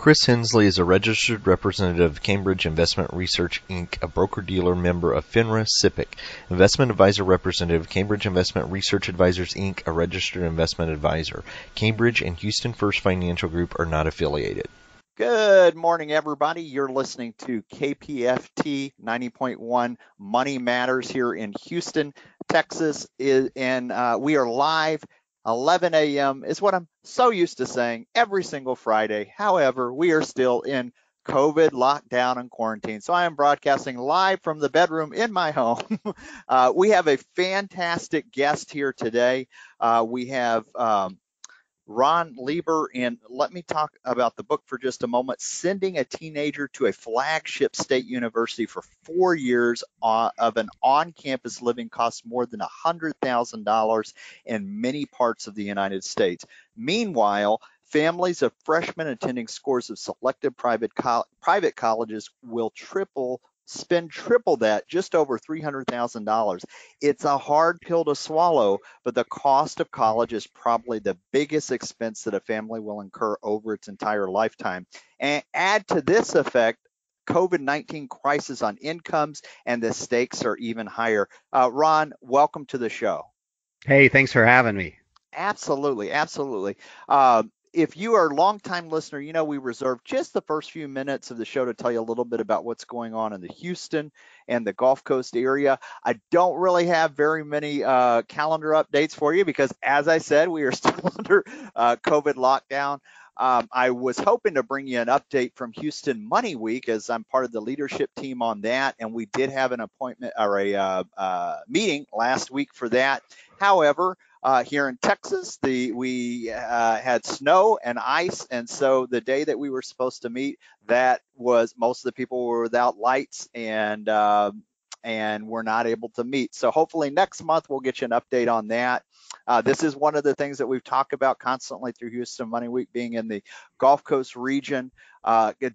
Chris Hensley is a registered representative of Cambridge Investment Research, Inc., a broker-dealer member of FINRA SIPC, investment advisor representative of Cambridge Investment Research Advisors, Inc., a registered investment advisor. Cambridge and Houston First Financial Group are not affiliated. Good morning, everybody. You're listening to KPFT 90.1 Money Matters here in Houston, Texas, and we are live 11 a.m. is what I'm so used to saying every single Friday. However, we are still in COVID lockdown and quarantine. So I am broadcasting live from the bedroom in my home. We have a fantastic guest here today. We have Ron Lieber, and let me talk about the book for just a moment. Sending a Teenager to a Flagship State University for 4 years of an on-campus living costs more than $100,000 in many parts of the United States. Meanwhile, families of freshmen attending scores of selective private colleges will spend triple that, just over $300,000. It's a hard pill to swallow, but the cost of college is probably the biggest expense that a family will incur over its entire lifetime. And add to this effect COVID-19 crisis on incomes, and the stakes are even higher. Ron, welcome to the show. Hey, thanks for having me. Absolutely. If you are a longtime listener, you know we reserve just the first few minutes of the show to tell you a little bit about what's going on in the Houston and the Gulf Coast area. I don't really have very many calendar updates for you because, as I said, we are still under COVID lockdown. I was hoping to bring you an update from Houston Money Week, as I'm part of the leadership team on that, and we did have an appointment or a meeting last week for that. However, here in Texas, we had snow and ice, and so the day that we were supposed to meet, that was most of the people were without lights and we're not able to meet. So hopefully next month we'll get you an update on that. This is one of the things that we've talked about constantly through Houston Money Week, being in the Gulf Coast region.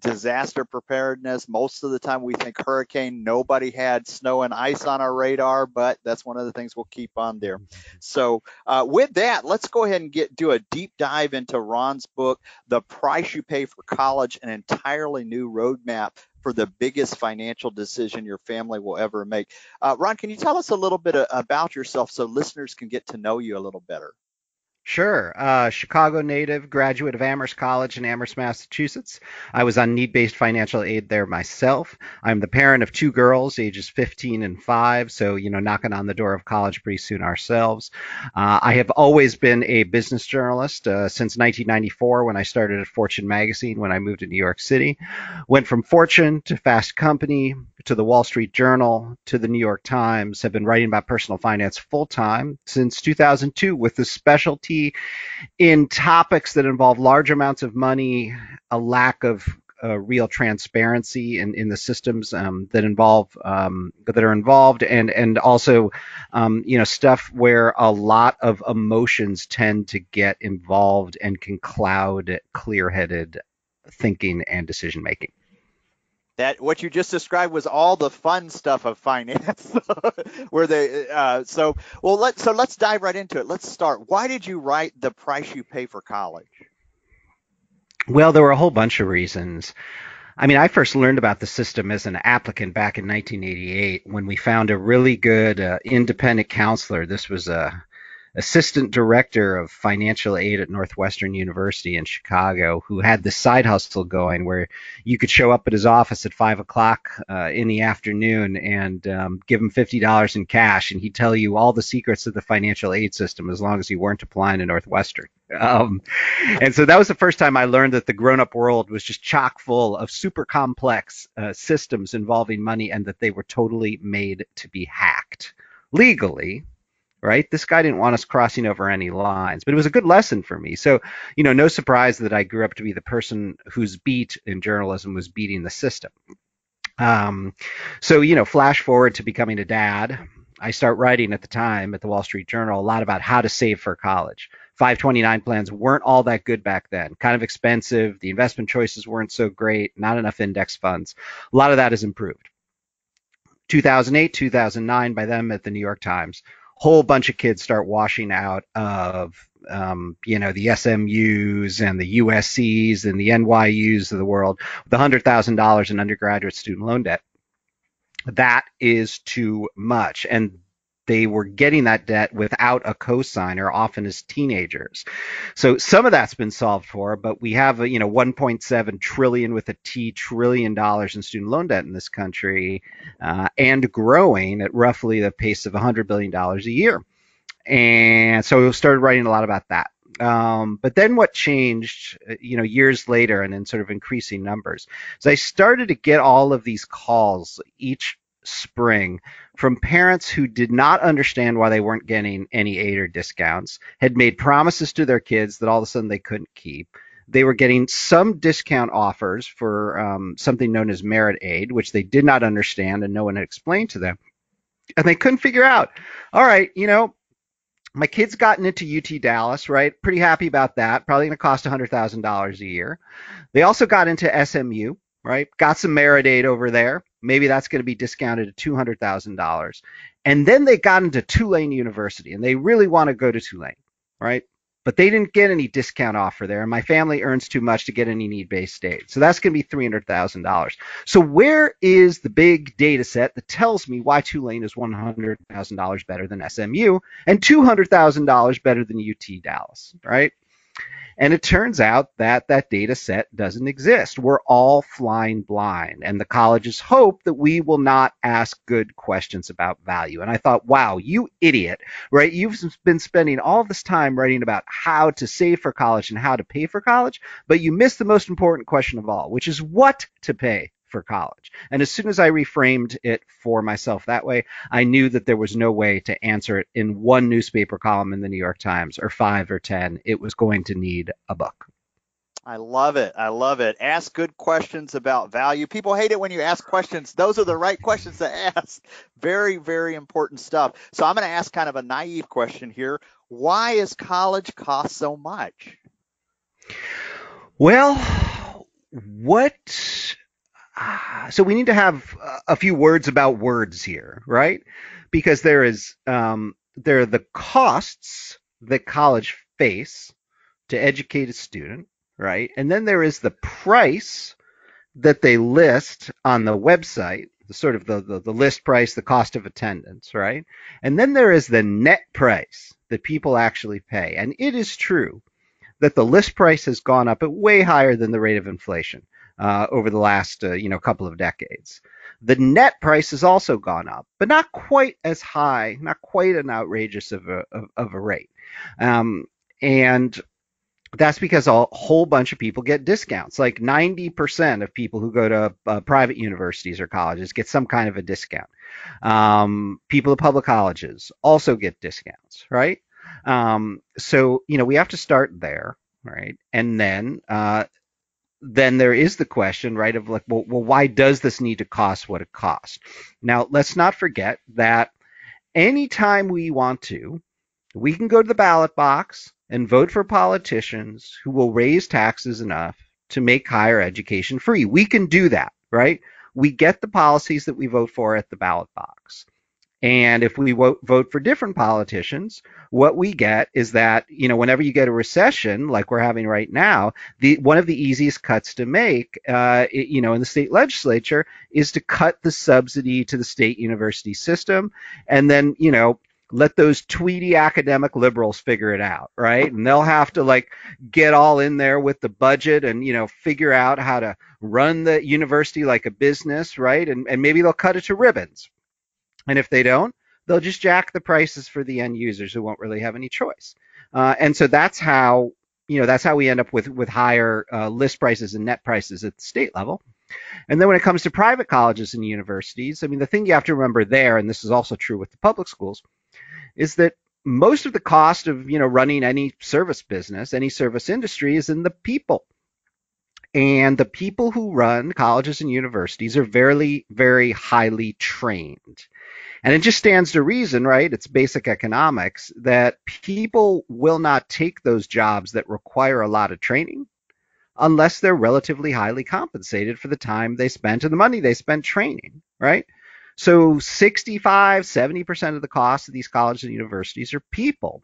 Disaster preparedness. Most of the time we think hurricane. Nobody had snow and ice on our radar, but that's one of the things we'll keep on there. So with that, let's go ahead and do a deep dive into Ron's book, The Price You Pay for College, an entirely new roadmap for the biggest financial decision your family will ever make. Ron, can you tell us a little bit about yourself so listeners can get to know you a little better? Sure. Chicago native, graduate of Amherst College in Amherst, Massachusetts. I was on need-based financial aid there myself. I'm the parent of 2 girls, ages 15 and 5, so, knocking on the door of college pretty soon ourselves. I have always been a business journalist since 1994 when I started at Fortune magazine when I moved to New York City. Went from Fortune to Fast Company to the Wall Street Journal to the New York Times. Have been writing about personal finance full-time since 2002 with the specialty in topics that involve large amounts of money, a lack of real transparency in the systems that are involved, and also stuff where a lot of emotions tend to get involved and can cloud clear-headed thinking and decision making. That what you just described was all the fun stuff of finance. Let's dive right into it. Let's start. Why did you write The Price You Pay for College? Well, there were a whole bunch of reasons. I first learned about the system as an applicant back in 1988 when we found a really good independent counselor. This was a assistant director of financial aid at Northwestern University in Chicago, who had this side hustle going where you could show up at his office at 5 o'clock in the afternoon and give him $50 in cash, and he'd tell you all the secrets of the financial aid system as long as you weren't applying to Northwestern. And so that was the first time I learned that the grown-up world was just chock full of super complex systems involving money, and that they were totally made to be hacked legally. Right? This guy didn't want us crossing over any lines, but it was a good lesson for me. So, no surprise that I grew up to be the person whose beat in journalism was beating the system. Flash forward to becoming a dad. I start writing at the time at the Wall Street Journal a lot about how to save for college. 529 plans weren't all that good back then, kind of expensive. The investment choices weren't so great, not enough index funds. A lot of that has improved. 2008, 2009, by them at the New York Times. whole bunch of kids start washing out of the SMUs and the USCs and the NYUs of the world with $100,000 in undergraduate student loan debt. That is too much. And they were getting that debt without a cosigner, often as teenagers. So some of that's been solved for, but we have 1.7 trillion with a T trillion dollars in student loan debt in this country, and growing at roughly the pace of $100 billion a year. And so we started writing a lot about that. But then what changed, years later and in sort of increasing numbers, is I started to get all of these calls each spring from parents who did not understand why they weren't getting any aid or discounts, had made promises to their kids that all of a sudden they couldn't keep. They were getting some discount offers for something known as merit aid, which they did not understand and no one had explained to them. And they couldn't figure out, all right, my kid's gotten into UT Dallas, right? Pretty happy about that. Probably going to cost $100,000 a year. They also got into SMU, right? Got some merit aid over there. Maybe that's going to be discounted to $200,000. And then they got into Tulane University, and they really want to go to Tulane, right? But they didn't get any discount offer there, and my family earns too much to get any need-based aid. So that's going to be $300,000. So where is the big data set that tells me why Tulane is $100,000 better than SMU and $200,000 better than UT Dallas, right? And it turns out that that data set doesn't exist. We're all flying blind, and the colleges hope that we will not ask good questions about value. And I thought, wow, you idiot, right? You've been spending all this time writing about how to save for college and how to pay for college, but you missed the most important question of all, which is what to pay for college. And as soon as I reframed it for myself that way, I knew that there was no way to answer it in one newspaper column in the New York Times or 5 or 10. It was going to need a book. I love it. I love it. Ask good questions about value. People hate it when you ask questions. Those are the right questions to ask. Very, very important stuff. So I'm going to ask kind of a naive question here. Why is college cost so much? Well, so we need to have a few words about words here, right? Because there are the costs that college face to educate a student, right? And then there is the price that they list on the website, the sort of the list price, the cost of attendance, right? And then there is the net price that people actually pay. And it is true that the list price has gone up at way higher than the rate of inflation over the last couple of decades. The net price has also gone up, but not quite as high, not quite an outrageous of a rate. And that's because a whole bunch of people get discounts. Like 90% of people who go to private universities or colleges get some kind of a discount. People at public colleges also get discounts, right? So we have to start there, right? And then there is the question, right, of like, well, why does this need to cost what it costs? Now, let's not forget that anytime we want to, we can go to the ballot box and vote for politicians who will raise taxes enough to make higher education free. We can do that, right? We get the policies that we vote for at the ballot box. And if we vote for different politicians, what we get is that, whenever you get a recession like we're having right now, one of the easiest cuts to make, in the state legislature is to cut the subsidy to the state university system. And then, let those tweedy academic liberals figure it out, right? And they'll have to get all in there with the budget and, figure out how to run the university like a business, right? And maybe they'll cut it to ribbons. And if they don't, they'll just jack the prices for the end users who won't really have any choice. And so that's how we end up with higher list prices and net prices at the state level. And then when it comes to private colleges and universities, I mean, the thing you have to remember there, and this is also true with the public schools, is that most of the cost of, running any service business, any service industry is in the people. And the people who run colleges and universities are very, very highly trained. And it just stands to reason, right? It's basic economics that people will not take those jobs that require a lot of training unless they're relatively highly compensated for the time they spent and the money they spent training, right? So 65, 70% of the cost of these colleges and universities are people.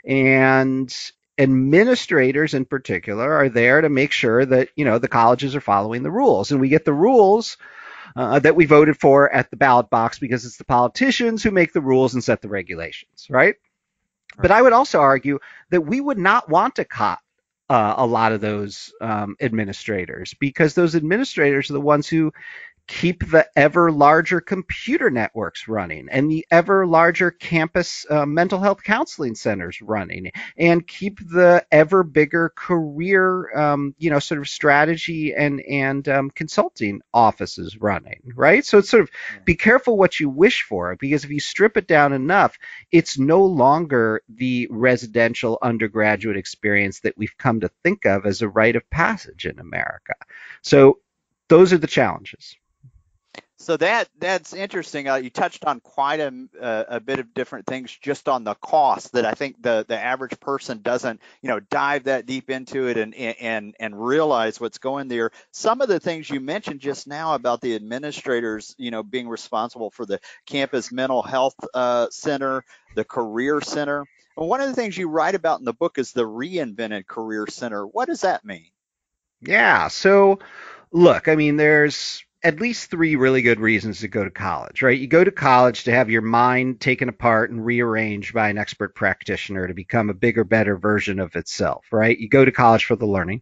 And administrators in particular are there to make sure that, the colleges are following the rules. And we get the rules that we voted for at the ballot box because it's the politicians who make the rules and set the regulations, right? But I would also argue that we would not want to cut a lot of those administrators, because those administrators are the ones who keep the ever larger computer networks running and the ever larger campus mental health counseling centers running, and keep the ever bigger career, sort of strategy and consulting offices running, right? So it's sort of, be careful what you wish for, because if you strip it down enough, it's no longer the residential undergraduate experience that we've come to think of as a rite of passage in America. So those are the challenges. So that's interesting. You touched on quite a bit of different things just on the cost that I think the average person doesn't dive that deep into it and realize what's going there. Some of the things you mentioned just now about the administrators being responsible for the campus mental health center, the career center. And one of the things you write about in the book is the reinvented career center. What does that mean? Yeah. So look, I mean, there's at least three really good reasons to go to college, right? You go to college to have your mind taken apart and rearranged by an expert practitioner to become a bigger, better version of itself, right? You go to college for the learning.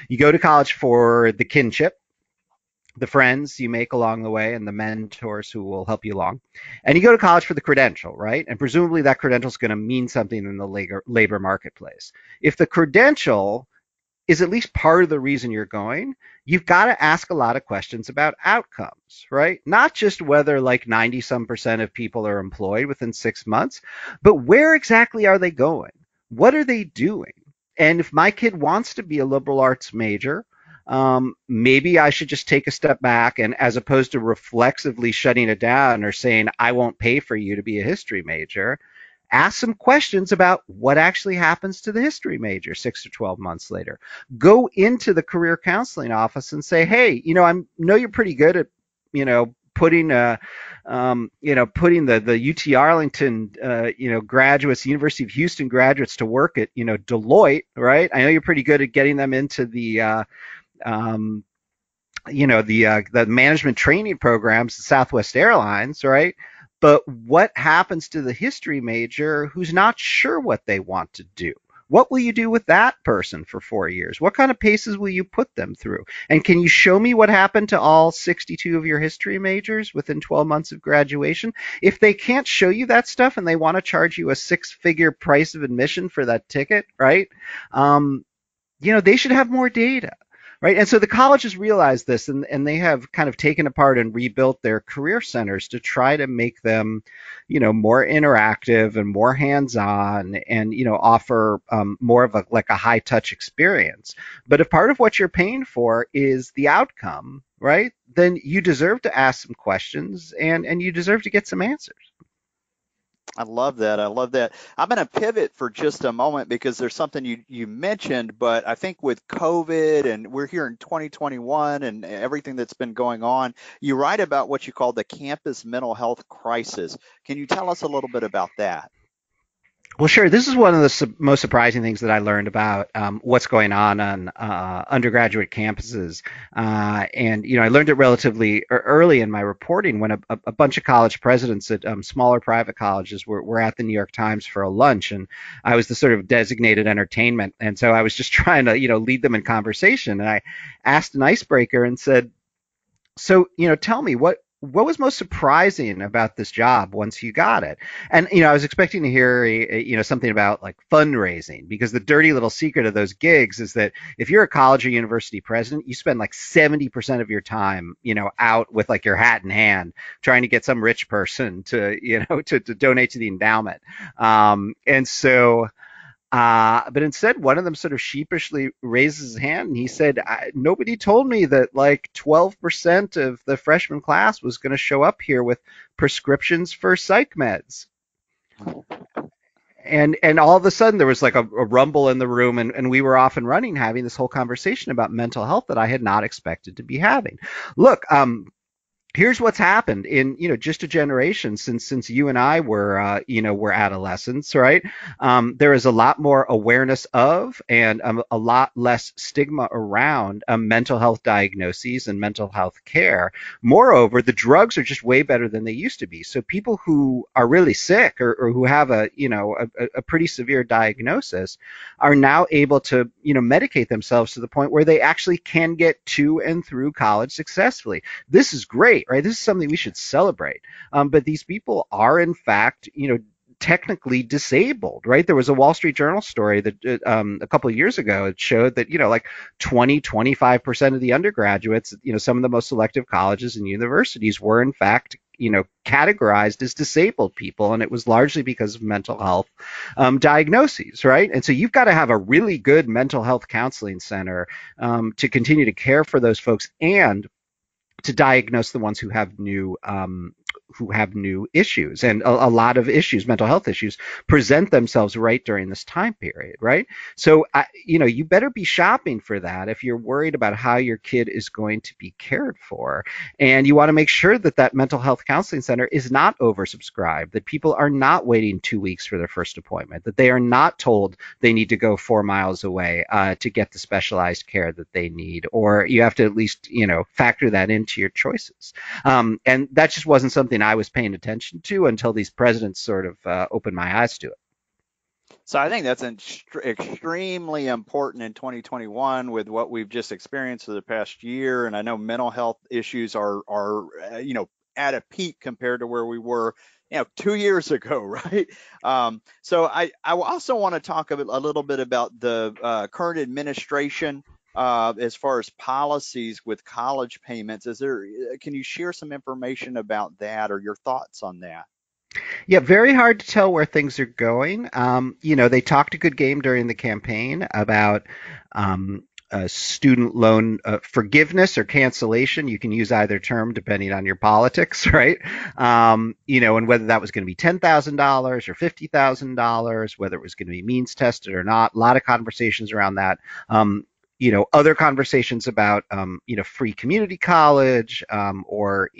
You go to college for the kinship, the friends you make along the way, and the mentors who will help you along. And you go to college for the credential, right? And presumably that credential is going to mean something in the labor marketplace. If the credential is at least part of the reason you're going, you've got to ask a lot of questions about outcomes, right? Not just whether like 90% of people are employed within 6 months, but where exactly are they going? What are they doing? And if my kid wants to be a liberal arts major, maybe I should just take a step back, and as opposed to reflexively shutting it down or saying, I won't pay for you to be a history major, ask some questions about what actually happens to the history major 6 to 12 months later. Go into the career counseling office and say, hey, I know you're pretty good at, putting putting the UT Arlington, graduates, University of Houston graduates to work at, Deloitte, right? I know you're pretty good at getting them into the management training programs at Southwest Airlines, right? But what happens to the history major who's not sure what they want to do? What will you do with that person for 4 years? What kind of paces will you put them through? And can you show me what happened to all 62 of your history majors within 12 months of graduation? If they can't show you that stuff and they want to charge you a 6-figure price of admission for that ticket, right? They should have more data. Right. And so the colleges realize this, and they have kind of taken apart and rebuilt their career centers to try to make them, more interactive and more hands-on, and, offer more of a high touch experience. But if part of what you're paying for is the outcome, right, then you deserve to ask some questions, and you deserve to get some answers. I love that. I love that. I'm going to pivot for just a moment because there's something you mentioned, but I think with COVID, and we're here in 2021 and everything that's been going on, you write about what you call the campus mental health crisis. Can you tell us a little bit about that? Well, sure. This is one of the most surprising things that I learned about what's going on undergraduate campuses. And, I learned it relatively early in my reporting when a bunch of college presidents at smaller private colleges were at the New York Times for a lunch. And I was the sort of designated entertainment. And so I was just trying to, lead them in conversation. And I asked an icebreaker and said, so, tell me what was most surprising about this job once you got it? And, I was expecting to hear, something about like fundraising, because the dirty little secret of those gigs is that if you're a college or university president, you spend like 70% of your time, out with like your hat in hand, trying to get some rich person to, to donate to the endowment. And so, but instead, one of them sort of sheepishly raises his hand and he said, nobody told me that like 12% of the freshman class was going to show up here with prescriptions for psych meds. And all of a sudden there was like a rumble in the room, and we were off and running having this whole conversation about mental health that I had not expected to be having. Look, here's what's happened in just a generation since you and I were adolescents, right? There is a lot more awareness of and a lot less stigma around mental health diagnoses and mental health care. Moreover, the drugs are just way better than they used to be. So people who are really sick or who have a pretty severe diagnosis are now able to medicate themselves to the point where they actually can get to and through college successfully. This is great, right? This is something we should celebrate. But these people are, in fact, technically disabled, right? There was a Wall Street Journal story that a couple of years ago, it showed that, like 25% of the undergraduates, some of the most selective colleges and universities were, in fact, categorized as disabled people, and it was largely because of mental health diagnoses, right? And so you've got to have a really good mental health counseling center to continue to care for those folks and to diagnose the ones who have new issues. And a lot of issues, mental health issues, present themselves right during this time period, right? So you better be shopping for that if you're worried about how your kid is going to be cared for. And you want to make sure that that mental health counseling center is not oversubscribed, that people are not waiting 2 weeks for their first appointment, that they are not told they need to go 4 miles away to get the specialized care that they need, or you have to at least factor that into your choices. And that just wasn't something I was paying attention to until these presidents sort of opened my eyes to it. So I think that's extremely important in 2021 with what we've just experienced for the past year. And I know mental health issues are at a peak compared to where we were 2 years ago, right? So I also want to talk a little bit about the current administration as far as policies with college payments. Can you share some information about that or your thoughts on that? Yeah, very hard to tell where things are going. They talked a good game during the campaign about student loan forgiveness or cancellation. You can use either term depending on your politics, right? And whether that was going to be $10,000 or $50,000, whether it was going to be means tested or not. A lot of conversations around that. Other conversations about, free community college, or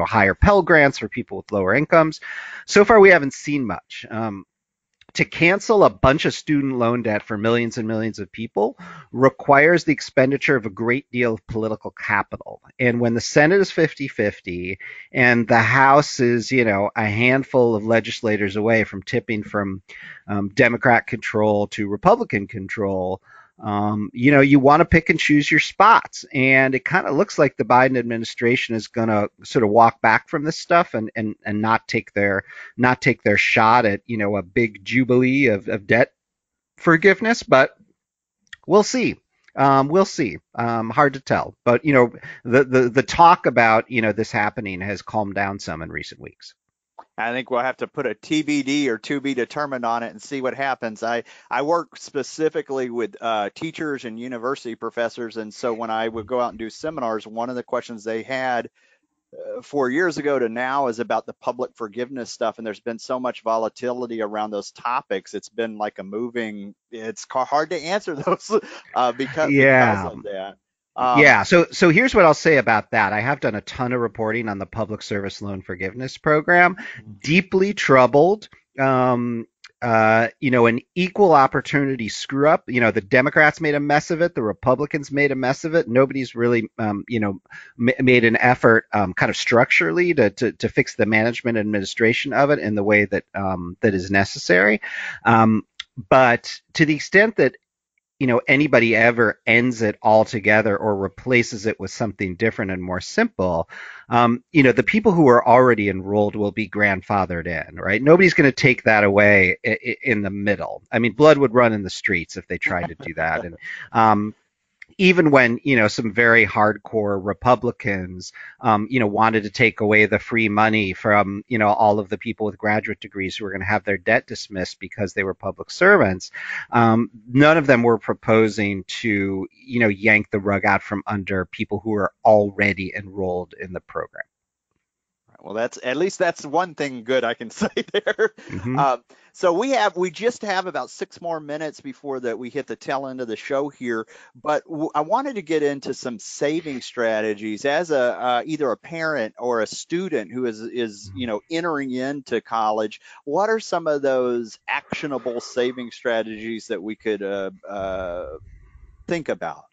higher Pell Grants for people with lower incomes. So far, we haven't seen much. To cancel a bunch of student loan debt for millions and millions of people requires the expenditure of a great deal of political capital. And when the Senate is 50-50 and the House is, a handful of legislators away from tipping from Democrat control to Republican control, you want to pick and choose your spots. And it kind of looks like the Biden administration is going to sort of walk back from this stuff and not take their shot at, a big jubilee of debt forgiveness. But we'll see. We'll see. Hard to tell. But, the talk about, this happening has calmed down some in recent weeks. I think we'll have to put a TBD or to be determined on it and see what happens. I work specifically with teachers and university professors, and so when I would go out and do seminars, one of the questions they had 4 years ago to now is about the public forgiveness stuff, and there's been so much volatility around those topics. It's been like it's hard to answer those because of that. So here's what I'll say about that. I have done a ton of reporting on the public service loan forgiveness program. Deeply troubled. An equal opportunity screw up. The Democrats made a mess of it. The Republicans made a mess of it. Nobody's really, made an effort kind of structurally to fix the management and administration of it in the way that is necessary. But to the extent that anybody ever ends it altogether or replaces it with something different and more simple, the people who are already enrolled will be grandfathered in, right? Nobody's going to take that away in the middle. I mean, blood would run in the streets if they tried to do that. And even when, some very hardcore Republicans, wanted to take away the free money from, all of the people with graduate degrees who were going to have their debt dismissed because they were public servants, none of them were proposing to, yank the rug out from under people who are already enrolled in the program. Well, that's one thing good I can say there. Mm-hmm. So we just have about 6 more minutes before that we hit the tail end of the show here. But I wanted to get into some saving strategies as a either a parent or a student who is entering into college. What are some of those actionable saving strategies that we could think about?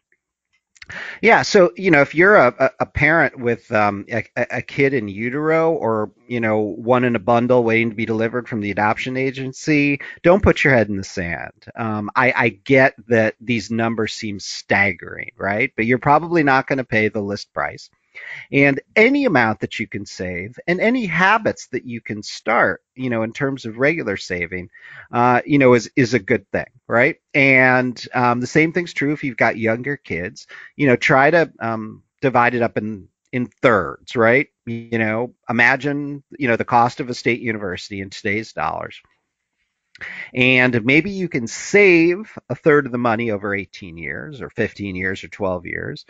Yeah, so if you're a parent with a kid in utero, or one in a bundle waiting to be delivered from the adoption agency, don't put your head in the sand. I get that these numbers seem staggering, right? But you're probably not going to pay the list price. And any amount that you can save and any habits that you can start, in terms of regular saving, is a good thing, right? And the same thing's true if you've got younger kids. Try to divide it up in thirds, right? Imagine, the cost of a state university in today's dollars. And maybe you can save a third of the money over 18 years or 15 years or 12 years.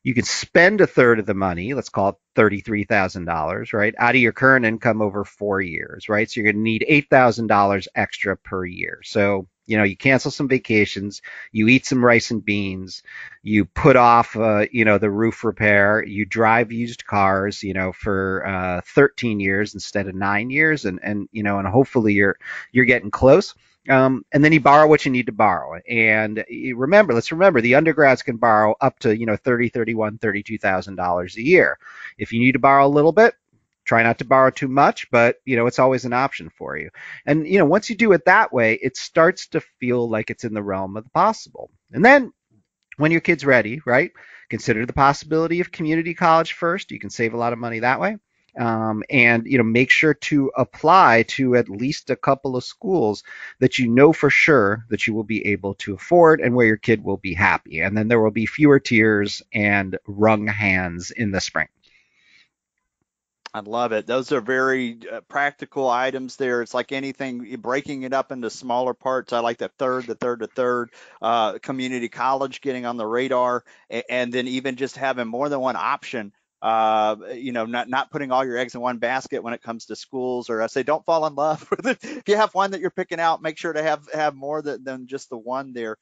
You can spend a third of the money, let's call it $33,000, right, out of your current income over 4 years, right? So you're going to need $8,000 extra per year. So, you cancel some vacations, you eat some rice and beans, you put off, the roof repair, you drive used cars, for 13 years instead of 9 years, and hopefully you're getting close. And then you borrow what you need to borrow. And let's remember the undergrads can borrow up to, $30,000, $31,000, $32,000 a year. If you need to borrow a little bit, try not to borrow too much, but it's always an option for you. And once you do it that way, it starts to feel like it's in the realm of the possible. And then when your kid's ready, right, consider the possibility of community college first. You can save a lot of money that way. And make sure to apply to at least a couple of schools that you know for sure that you will be able to afford and where your kid will be happy. And then there will be fewer tears and wrung hands in the spring. I love it. Those are very practical items there. It's like anything, breaking it up into smaller parts. I like the third. Community college getting on the radar, and then even just having more than one option. Not putting all your eggs in one basket when it comes to schools. Or I say, don't fall in love with it. If you have one that you're picking out, make sure to have more than just the one there.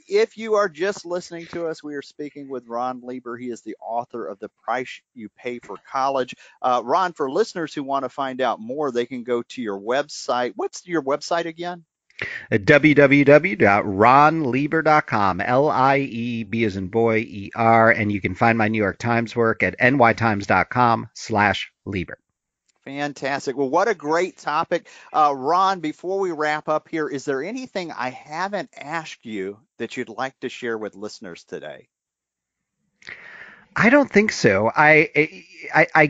If you are just listening to us, we are speaking with Ron Lieber. He is the author of The Price You Pay for College. Ron, for listeners who want to find out more, they can go to your website. What's your website again? At www.ronlieber.com, Lieb as in boy, ER, and you can find my New York Times work at nytimes.com/Lieber. Fantastic. Well, what a great topic. Ron, before we wrap up here, is there anything I haven't asked you that you'd like to share with listeners today? I don't think so. I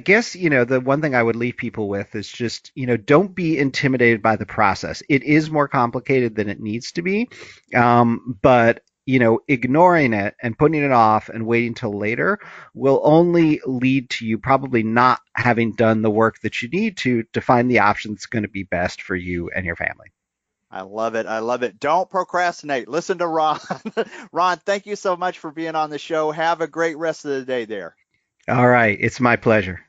guess, the one thing I would leave people with is just, don't be intimidated by the process. It is more complicated than it needs to be. But ignoring it and putting it off and waiting till later will only lead to you probably not having done the work that you need to find the option that's going to be best for you and your family. I love it. I love it. Don't procrastinate. Listen to Ron. Ron, thank you so much for being on the show. Have a great rest of the day there. All right. It's my pleasure.